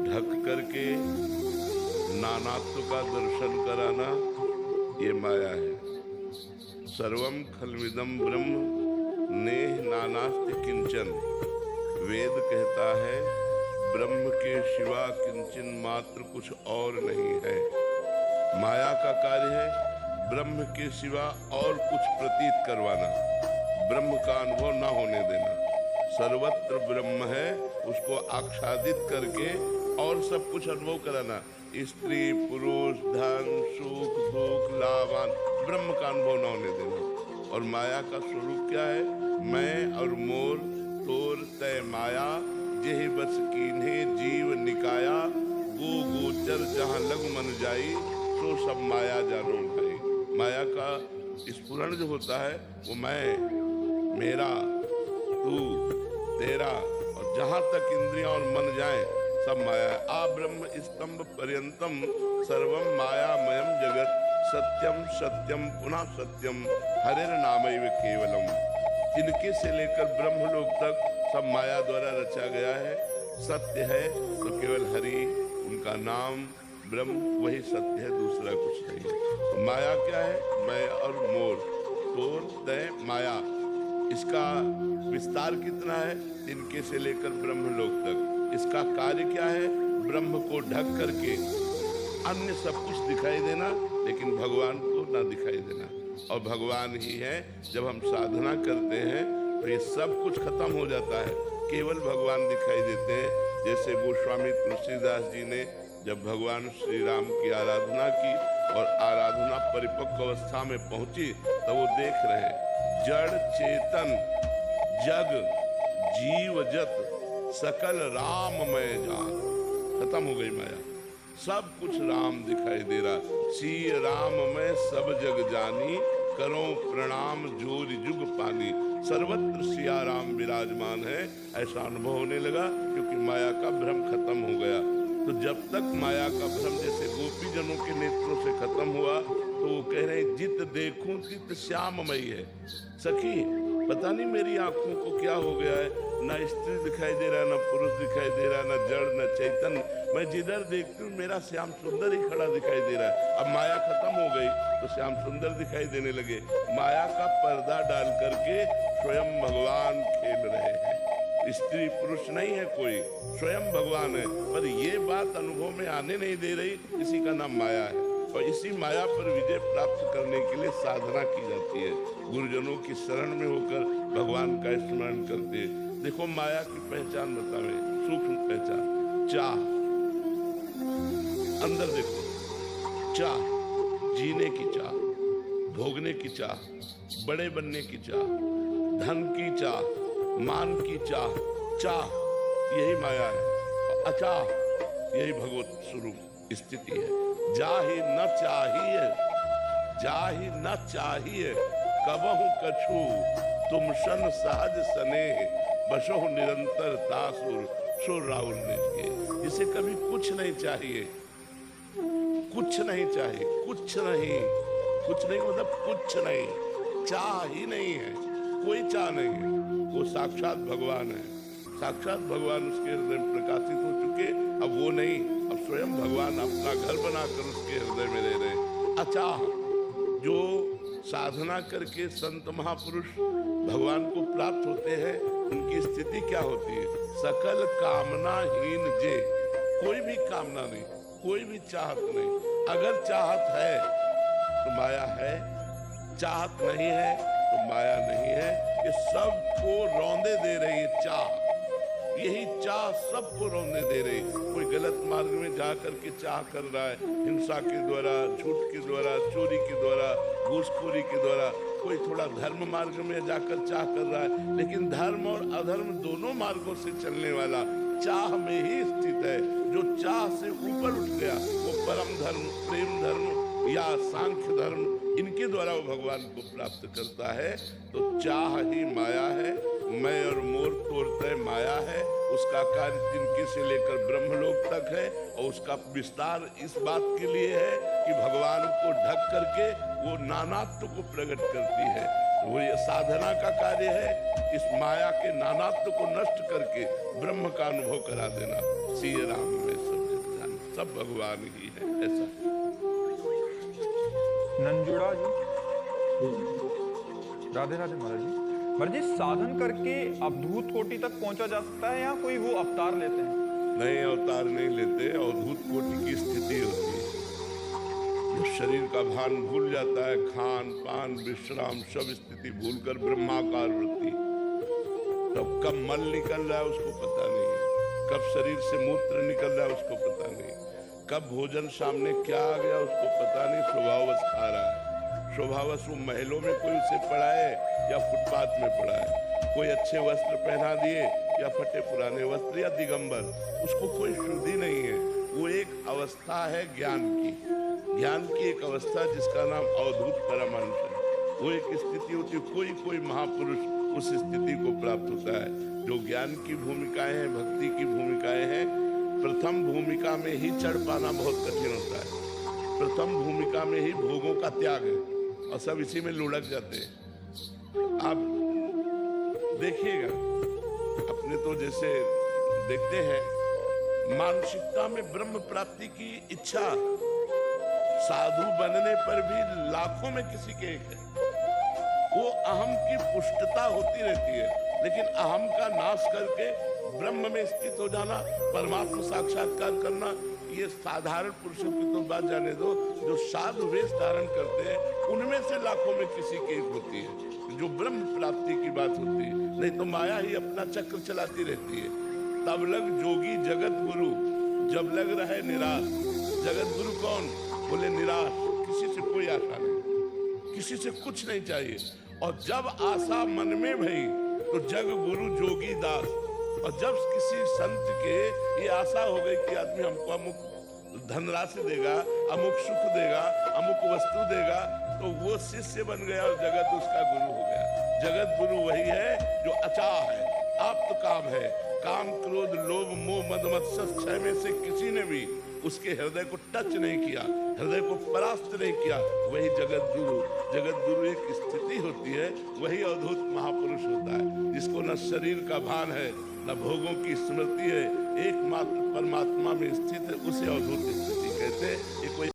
ढक करके नानात्व का दर्शन कराना, ये माया है। सर्वम खलविदम ब्रह्म नेह नानास्ति किंचन। वेद कहता है ब्रह्म के सिवा किंचन मात्र कुछ और नहीं है। माया का कार्य है ब्रह्म के सिवा और कुछ प्रतीत करवाना, ब्रह्म का अनुभव ना होने देना। सर्वत्र ब्रह्म है, उसको आच्छादित करके और सब कुछ अनुभव कराना। स्त्री पुरुष धन सुख दुख लाभान, ब्रह्म का अनुभव न होने देना। और माया का स्वरूप क्या है? मैं और मोर तोर तय माया, जेहि बस कीन्हे जीव निकाया। गो गोचर जहाँ लग मन जाई, तो सब माया जानो भाई। माया का स्फुरण जो होता है वो मैं, मेरा, तू, तेरा, और जहाँ तक इंद्रियां और मन जाए सब माया है। आ ब्रह्म स्तंभ पर्यंतम सर्वम मायामयम जगत। सत्यम सत्यम पुनः सत्यम हरेर नामैव केवलम। तिनके से लेकर ब्रह्मलोक तक सब माया द्वारा रचा गया है। सत्य है तो केवल हरि, उनका नाम ब्रह्म वही सत्य है, दूसरा कुछ नहीं है। तो माया क्या है? मैं और मोर, तोर तय माया। इसका विस्तार कितना है? तिनके से लेकर ब्रह्मलोक तक। इसका कार्य क्या है? ब्रह्म को ढक करके अन्य सब कुछ दिखाई देना, लेकिन भगवान को ना दिखाई देना। और भगवान ही है। जब हम साधना करते हैं तो ये सब कुछ खत्म हो जाता है, केवल भगवान दिखाई देते हैं। जैसे गोस्वामी तुलसीदास जी ने जब भगवान श्री राम की आराधना की और आराधना परिपक्व अवस्था में पहुंची, तो वो देख रहे हैं जड़ चेतन जग जीव जत सकल राममय जान। खत्म हो गई माया, सब कुछ राम दिखाई दे रहा। सी राम में सब जग जानी, करो प्रणाम जोर जुग पानी। सर्वत्र सिया राम विराजमान है, ऐसा अनुभव होने लगा, क्योंकि माया का भ्रम खत्म हो गया। तो जब तक माया का भ्रम जैसे गोपी जनों के नेत्रों से खत्म हुआ, तो वो कह रहे हैं जित देखूं तित श्याममयी है। सखी पता नहीं मेरी आंखों को क्या हो गया है, ना स्त्री दिखाई दे रहा, ना पुरुष दिखाई दे रहा, ना जड़ न चैतन। मैं जिधर देखती हूँ मेरा श्याम सुंदर ही खड़ा दिखाई दे रहा है। अब माया खत्म हो गई तो श्याम सुंदर दिखाई देने लगे। माया का पर्दा डाल करके स्वयं भगवान खेल रहे हैं। स्त्री पुरुष नहीं है कोई, स्वयं भगवान है। पर ये बात अनुभव में आने नहीं दे रही, इसी का नाम माया है। और इसी माया पर विजय प्राप्त करने के लिए साधना की जाती है। गुरुजनों की शरण में होकर भगवान का स्मरण करते हैं। देखो माया की पहचान बतावे, सूक्ष्म पहचान। चाह, अंदर देखो, चाह, जीने की चाह, भोगने की चाह, बड़े बनने की चाह, धन की चाह, मान की चाह। चाह यही माया है। अचाह यही भगवत स्वरूप स्थिति है। जाहि न चाहिए, जाहि न चाहिए कबहु कछु, तुम सन सहज स्नेह बसो निरंतर तासुर। सो राहुल ने किए, जिसे कभी कुछ नहीं चाहिए, कुछ नहीं चाहिए, कुछ नहीं, कुछ नहीं मतलब कुछ नहीं, चाह ही नहीं है, कोई चाह नहीं है। वो साक्षात भगवान है। साक्षात भगवान उसके हृदय में प्रकाशित हो चुके। अब वो नहीं, अब स्वयं भगवान अपना घर बनाकर उसके हृदय में रह रहे। अचाह, जो साधना करके संत महापुरुष भगवान को प्राप्त होते हैं, उनकी स्थिति क्या होती है? सकल कामनाहीन जे, कोई भी कामना नहीं, कोई भी चाहत नहीं। अगर चाहत है तो माया है, चाहत नहीं है तो माया नहीं है। ये सबको रौंदे दे रही है चाह, यही चाह सबको रौंदे दे रही। कोई गलत मार्ग में जा करके चाह कर रहा है, हिंसा के द्वारा, झूठ के द्वारा, चोरी के द्वारा, घूसखोरी के द्वारा। कोई थोड़ा धर्म मार्ग में जाकर चाह कर रहा है, लेकिन धर्म और अधर्म दोनों मार्गों से चलने वाला चाह में ही स्थित है। जो चाह से ऊपर उठ गया वो परम धर्म, प्रेम धर्म या सांख्य धर्म, इनके द्वारा वो भगवान को प्राप्त करता है। तो चाह ही माया है। मैं और मोर तोड़ते माया है। उसका कार्य तिनके से लेकर ब्रह्मलोक तक है, और उसका विस्तार इस बात के लिए है कि भगवान को ढक करके वो नानात्व को प्रकट करती है। वो ये साधना का कार्य है, इस माया के नानात्व को नष्ट करके ब्रह्म का अनुभव करा देना। श्री राम में सब। सब भगवान ही है। ऐसा नंजुड़ा जी, राधे राधे महाराज जी। महाराज जी, साधन करके अवधूत कोटि तक पहुंचा जा सकता है या कोई वो अवतार लेते हैं? नए अवतार नहीं लेते, अवधूत कोटि की स्थिति होती है। जो शरीर का भान भूल जाता है, खान पान विश्राम सब स्थिति भूलकर ब्रह्माकार वृत्ति, तब कब मल निकल रहा है उसको पता नहीं है, कब शरीर से मूत्र निकल रहा है उसको पता नहीं, कब भोजन सामने क्या आ गया उसको पता नहीं, स्वभावश खा रहा है। स्वभावश वो महलों में कोई उसे पड़ा है या फुटपाथ में पड़ा है, कोई अच्छे वस्त्र पहना दिए या फटे पुराने वस्त्र या दिगंबर, उसको कोई शुद्धि नहीं है। वो एक अवस्था है ज्ञान की, ज्ञान की एक अवस्था जिसका नाम अवधूत परमांश है। वो एक स्थिति होती है, कोई कोई महापुरुष उस स्थिति को प्राप्त होता है। जो ज्ञान की भूमिकाएं हैं, भक्ति की भूमिकाएं हैं, प्रथम भूमिका में ही चढ़ पाना बहुत कठिन होता है। प्रथम भूमिका में ही भोगों का त्याग है और सब इसी में लुढ़क जाते हैं। आप देखिएगा, अपने तो जैसे देखते हैं मानसिकता में ब्रह्म प्राप्ति की इच्छा साधु बनने पर भी लाखों में किसी के एक है। वो अहम की पुष्टता होती रहती है, लेकिन अहम का नाश करके ब्रह्म में स्थित हो जाना, परमात्मा साक्षात्कार करना, ये साधारण पुरुषों की तो बात जाने दो। जो साधु वेश धारण करते हैं उनमें से लाखों में किसी की एक होती है जो ब्रह्म प्राप्ति की बात होती है। नहीं तो माया ही अपना चक्र चलाती रहती है। तब लग जोगी जगत गुरु, जब लग रहे निराश। जगत गुरु कौन? बोले निराश, किसी से कोई आशा नहीं, किसी से कुछ नहीं चाहिए। और जब आशा मन में भई तो जग गुरु जोगी दास। और जब किसी संत के ये आशा हो गई कि आदमी हमको अमुक धनराशि देगा, अमुक सुख देगा, अमुक वस्तु देगा, तो वो शिष्य बन गया और जगत उसका गुरु हो गया। जगत गुरु वही है जो अचाह है, आप्त काम है। काम क्रोध लोभ मोह मद मत्सर छह में से किसी ने भी उसके हृदय को टच नहीं किया, हृदय को परास्त नहीं किया, वही जगत गुरु। जगत गुरु एक स्थिति होती है, वही अवधूत महापुरुष होता है जिसको न शरीर का भान है न भोगों की स्मृति है, एकमात्र परमात्मा में स्थित है, उसे अवधूत स्थिति कहते हैं।